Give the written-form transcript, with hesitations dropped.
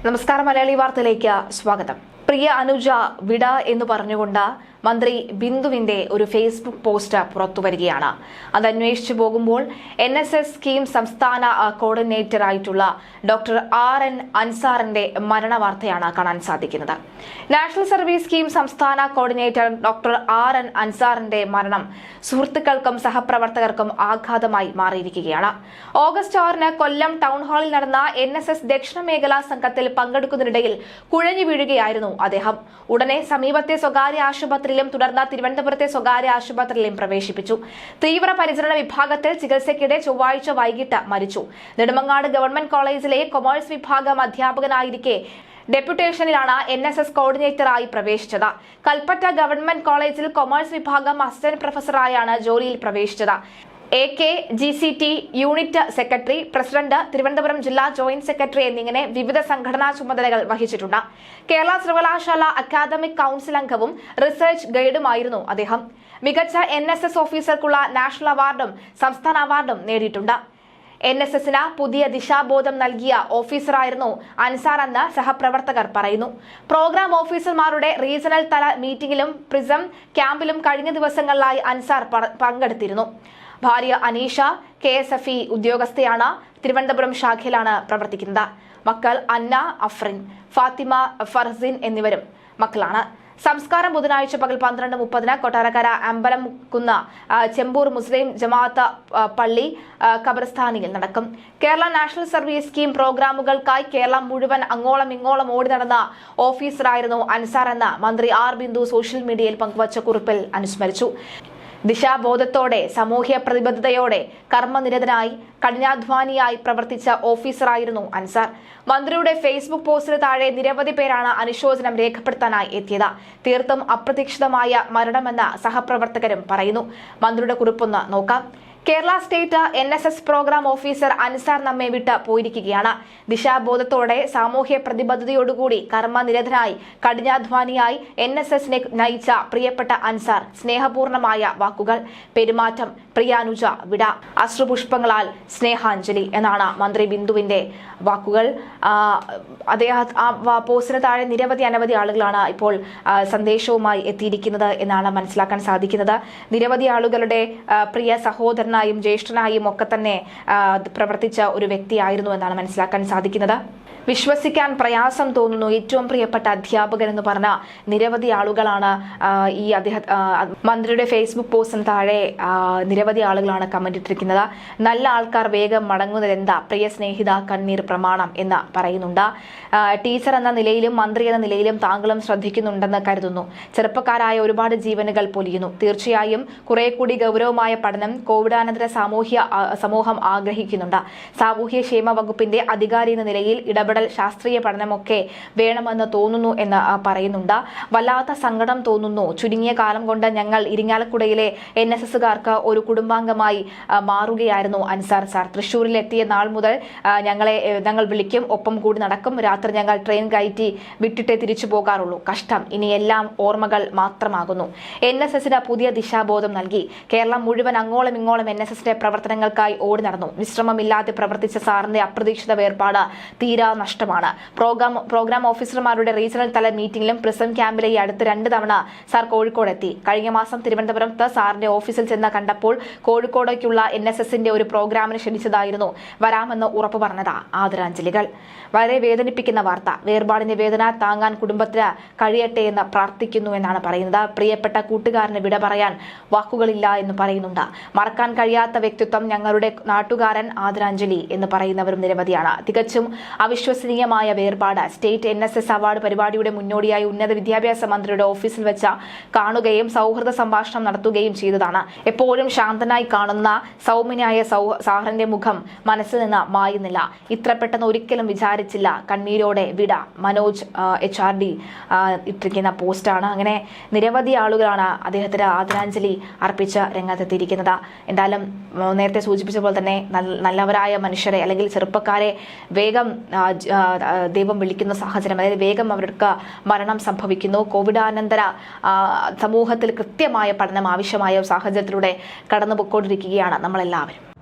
നമസ്കാരം, മലയാളി വാർത്തയിലേക്ക് സ്വാഗതം. പ്രിയ അനുജ വിട എന്ന് പറഞ്ഞുകൊണ്ട് മന്ത്രി ബിന്ദുവിന്റെ ഒരു ഫേസ്ബുക്ക് പോസ്റ്റ് പുറത്തുവരികയാണ്. അത് അന്വേഷിച്ചു പോകുമ്പോൾ NSS സ്കീം സംസ്ഥാന കോർഡിനേറ്റർ ആയിട്ടുള്ള ഡോക്ടർ RN അൻസാറിന്റെ മരണ വാർത്തയാണ് കാണാൻ സാധിക്കുന്നത്. നാഷണൽ സർവീസ് സ്കീം സംസ്ഥാന കോർഡിനേറ്റർ ഡോക്ടർ RN അൻസാറിന്റെ മരണം സുഹൃത്തുക്കൾക്കും സഹപ്രവർത്തകർക്കും ആഘാതമായി മാറിയിരിക്കുകയാണ്. ഓഗസ്റ്റ് 6-ന് കൊല്ലം ടൗൺ ഹാളിൽ നടന്ന NSS ദക്ഷിണ മേഖലാ സംഘത്തിൽ പങ്കെടുക്കുന്നതിനിടയിൽ കുഴഞ്ഞു വീഴുകയായിരുന്നു അദ്ദേഹം. ഉടനെ സമീപത്തെ സ്വകാര്യ ആശുപത്രിയിലും തുടർന്ന് തിരുവനന്തപുരത്തെ സ്വകാര്യ ആശുപത്രിയിലും പ്രവേശിപ്പിച്ചു. തീവ്രപരിചരണ വിഭാഗത്തിൽ ചികിത്സയ്ക്കിടെ ചൊവ്വാഴ്ച വൈകിട്ട് മരിച്ചു. നെടുമങ്ങാട് ഗവൺമെന്റ് കോളേജിലെ കൊമേഴ്സ് വിഭാഗം അധ്യാപകനായിരിക്കെ ഡെപ്യൂട്ടേഷനിലാണ് NSS കോർഡിനേറ്ററായി പ്രവേശിച്ചത്. കൽപ്പറ്റ ഗവൺമെന്റ് കോളേജിൽ കൊമേഴ്സ് വിഭാഗം അസിസ്റ്റന്റ് പ്രൊഫസറായാണ് ജോലിയിൽ പ്രവേശിച്ചത്. AKGCT unit secretary, president, Thiruvananthapuram ജില്ലാ ജോയിന്റ് സെക്രട്ടറി എന്നിങ്ങനെ വിവിധ സംഘടനാ ചുമതലകൾ വഹിച്ചിട്ടുണ്ട്. കേരള സർവകലാശാല അക്കാദമിക് കൌൺസിൽ അംഗവും റിസർച്ച് ഗൈഡുമായിരുന്നു അദ്ദേഹം. മികച്ച NSS ഓഫീസർക്കുള്ള നാഷണൽ അവാർഡും സംസ്ഥാന അവാർഡും നേടിയിട്ടുണ്ട്. NSSന് പുതിയ ദിശാബോധം നൽകിയ ഓഫീസറായിരുന്നു അൻസാർ എന്ന് സഹപ്രവർത്തകർ പറയുന്നു. പ്രോഗ്രാം ഓഫീസർമാരുടെ റീജിയണൽ തല മീറ്റിംഗിലും പ്രിസം ക്യാമ്പിലും കഴിഞ്ഞ ദിവസങ്ങളിലായി അൻസാർ പങ്കെടുത്തിരുന്നു. ഭാര്യ അനീഷ KSFE ഉദ്യോഗസ്ഥയാണ്. തിരുവനന്തപുരം ശാഖയിലാണ് പ്രവർത്തിക്കുന്നത്. മക്കൾ അന്ന, അഫ്രിൻ, ഫാത്തിമ, ഫർസിൻ എന്നിവരും മക്കളാണ്. സംസ്കാരം ബുധനാഴ്ച പകൽ 12:30-ന് കൊട്ടാരക്കര അമ്പലംകുന്ന് ചെമ്പൂർ മുസ്ലിം ജമാഅത്ത് പള്ളി ഖബർസ്ഥാനിയിൽ നടക്കും. കേരള നാഷണൽ സർവീസ് സ്കീം പ്രോഗ്രാമുകൾക്കായി കേരളം മുഴുവൻ അങ്ങോളം ഇങ്ങോളം ഓടി നടന്ന ഓഫീസറായിരുന്നു അൻസാർ എന്ന് മന്ത്രി ബിന്ദു സോഷ്യൽ മീഡിയയിൽ പങ്കുവച്ച കുറിപ്പിൽ അനുസ്മരിച്ചു. ദിശാബോധത്തോടെ, സാമൂഹ്യ പ്രതിബദ്ധതയോടെ, കർമ്മനിരതനായി, കഠിനാധ്വാനിയായി പ്രവർത്തിച്ച ഓഫീസറായിരുന്നു അൻസാർ. മന്ത്രിയുടെ ഫേസ്ബുക്ക് പോസ്റ്റിന് താഴെ നിരവധി പേരാണ് അനുശോചനം രേഖപ്പെടുത്താനായി എത്തിയത്. തീർത്തും അപ്രതീക്ഷിതമായ മരണമെന്ന് സഹപ്രവർത്തകരും പറയുന്നു. മന്ത്രിയുടെ കുറിപ്പൊന്ന് നോക്കാം. Kerala state NSS programme officer Ansar നമ്മെ വിട്ട് പോയിരിക്കുകയാണ്. ദിശാബോധത്തോടെ, സാമൂഹ്യ പ്രതിബദ്ധതയോടുകൂടി, കർമ്മനിരതനായി, കഠിനാധ്വാനിയായി NSSനെ നയിച്ച പ്രിയപ്പെട്ട അൻസാർ. സ്നേഹപൂർണമായ വാക്കുകൾ, പെരുമാറ്റം, പ്രിയാനുജ വിട, അശ്രുപുഷ്പങ്ങളാൽ സ്നേഹാഞ്ജലി എന്നാണ് മന്ത്രി ബിന്ദുവിന്റെ വാക്കുകൾ. പോസ്റ്റിന് താഴെ അനവധി ആളുകളാണ് ഇപ്പോൾ സന്ദേശവുമായി എത്തിയിരിക്കുന്നത് എന്നാണ് മനസ്സിലാക്കാൻ സാധിക്കുന്നത്. നിരവധി ആളുകളുടെ പ്രിയ സഹോദരൻ ജ്യേഷ്ഠനായും ഒക്കെ തന്നെ പ്രവർത്തിച്ച ഒരു വ്യക്തിയായിരുന്നു എന്നാണ് മനസ്സിലാക്കാൻ സാധിക്കുന്നത്. വിശ്വസിക്കാൻ പ്രയാസം തോന്നുന്നു. ഏറ്റവും പ്രിയപ്പെട്ട അധ്യാപകൻ എന്ന് പറഞ്ഞ നിരവധി ആളുകളാണ് ഈ മന്ത്രിയുടെ ഫേസ്ബുക്ക് പോസ്റ്റിന് താഴെ നിരവധി ആളുകളാണ് കമന്റ് ഇട്ടിരിക്കുന്നത്. നല്ല ആൾക്കാർ വേഗം മടങ്ങുന്നതെന്താ, പ്രിയ സ്നേഹിത, കണ്ണീർ പ്രമാണം എന്ന് പറയുന്നുണ്ട്. ടീച്ചർ എന്ന നിലയിലും മന്ത്രി എന്ന നിലയിലും താങ്കളും ശ്രദ്ധിക്കുന്നുണ്ടെന്ന് കരുതുന്നു. ചെറുപ്പക്കാരായ ഒരുപാട് ജീവനുകൾ പൊലിയുന്നു. തീർച്ചയായും കുറെ കൂടി ഗൗരവമായ പഠനം കോവിഡാനന്തര സമൂഹം ആഗ്രഹിക്കുന്നുണ്ട്. സാമൂഹ്യക്ഷേമ വകുപ്പിന്റെ അധികാരി എന്ന നിലയിൽ ഇടപെടൽ, ശാസ്ത്രീയ പഠനമൊക്കെ വേണമെന്ന് തോന്നുന്നു എന്ന് പറയുന്നുണ്ട്. വല്ലാത്ത സങ്കടം തോന്നുന്നു. ചുരുങ്ങിയ കാലം കൊണ്ട് ഞങ്ങൾ ഇരിങ്ങാലക്കുടയിലെ NSSകാർക്ക് ഒരു കുടുംബാംഗമായി മാറുകയായിരുന്നു അൻസാർ സാർ. തൃശ്ശൂരിൽ എത്തിയ നാൾ മുതൽ ഞങ്ങൾ വിളിക്കും, ഒപ്പം കൂടി നടക്കും. രാത്രി ഞങ്ങൾ ട്രെയിൻ കയറ്റി വിട്ടിട്ടേ തിരിച്ചു പോകാറുള്ളൂ. കഷ്ടം, ഇനി എല്ലാം ഓർമ്മകൾ മാത്രമാകുന്നു. NSSന് പുതിയ ദിശാബോധം നൽകി. കേരളം മുഴുവൻ അങ്ങോളം ഇങ്ങോളം NSSന്റെ പ്രവർത്തനങ്ങൾക്കായി ഓടി നടന്നു. വിശ്രമമില്ലാതെ പ്രവർത്തിച്ച സാറിന്റെ അപ്രതീക്ഷിത വേർപാട് തീരാ നഷ്ടമാണ്. പ്രോഗ്രാം ഓഫീസർമാരുടെ റീജിയണൽ തല മീറ്റിംഗിലും പ്രിസം ക്യാമ്പിലെ ഈ അടുത്ത് 2 തവണ സാർ കോഴിക്കോട് എത്തി. കഴിഞ്ഞ മാസം തിരുവനന്തപുരത്ത് സാറിന്റെ ഓഫീസിൽ ചെന്ന് കണ്ടപ്പോൾ കോഴിക്കോടേക്കുള്ള NSSന്റെ ഒരു പ്രോഗ്രാമിന് ക്ഷണിച്ചതായിരുന്നു. വരാമെന്ന് ഉറപ്പു പറഞ്ഞതാ. ആദരാഞ്ജലികൾ. വളരെ വേദനിപ്പിക്കുന്ന വാർത്ത. വേർപാടിന്റെ വേദന താങ്ങാൻ കുടുംബത്തിന് കഴിയട്ടെ എന്ന് പ്രാർത്ഥിക്കുന്നു എന്നാണ് പറയുന്നത്. പ്രിയപ്പെട്ട കൂട്ടുകാരന് വിട പറയാൻ വാക്കുകളില്ല എന്ന് പറയുന്നുണ്ട്. മറക്കാൻ കഴിയാത്ത വ്യക്തിത്വം, ഞങ്ങളുടെ നാട്ടുകാരൻ, ആദരാഞ്ജലി എന്ന് പറയുന്നവരും നിരവധിയാണ്. തികച്ചും അവിശ്വസനീയമായ വേർപാട്. സ്റ്റേറ്റ് NSS അവാർഡ് പരിപാടിയുടെ മുന്നോടിയായി ഉന്നത വിദ്യാഭ്യാസ മന്ത്രിയുടെ ഓഫീസിൽ വെച്ച് കാണുകയും സൗഹൃദ സംഭാഷണം നടത്തുകയും ചെയ്തതാണ്. എപ്പോഴും ശാന്തനായി കാണുന്ന സൗമ്യനായ സാറിന്റെ മുഖം മനസ്സിൽ നിന്ന് മായുന്നില്ല. ഇത്ര പെട്ടെന്ന് ഒരിക്കലും വിചാരിച്ചില്ല. കണ്ണീരോടെ വിട. മനോജ് HRD ഇട്ടിരിക്കുന്ന പോസ്റ്റാണ്. അങ്ങനെ നിരവധി ആളുകളാണ് അദ്ദേഹത്തിന് ആദരാഞ്ജലി അർപ്പിച്ച് രംഗത്തെത്തിയിരിക്കുന്നത്. എന്തായാലും നേരത്തെ സൂചിപ്പിച്ച പോലെ തന്നെ നല്ലവരായ മനുഷ്യരെ അല്ലെങ്കിൽ ചെറുപ്പക്കാരെ വേഗം ദൈവം വിളിക്കുന്ന സാഹചര്യം, അതായത് വേഗം അവർക്ക് മരണം സംഭവിക്കുന്നു. കോവിഡാനന്തര സമൂഹത്തിൽ കൃത്യമായ പഠനം ആവശ്യമായ സാഹചര്യത്തിലൂടെ കടന്നുപോയിക്കൊണ്ടിരിക്കുകയാണ് നമ്മളെല്ലാവരും.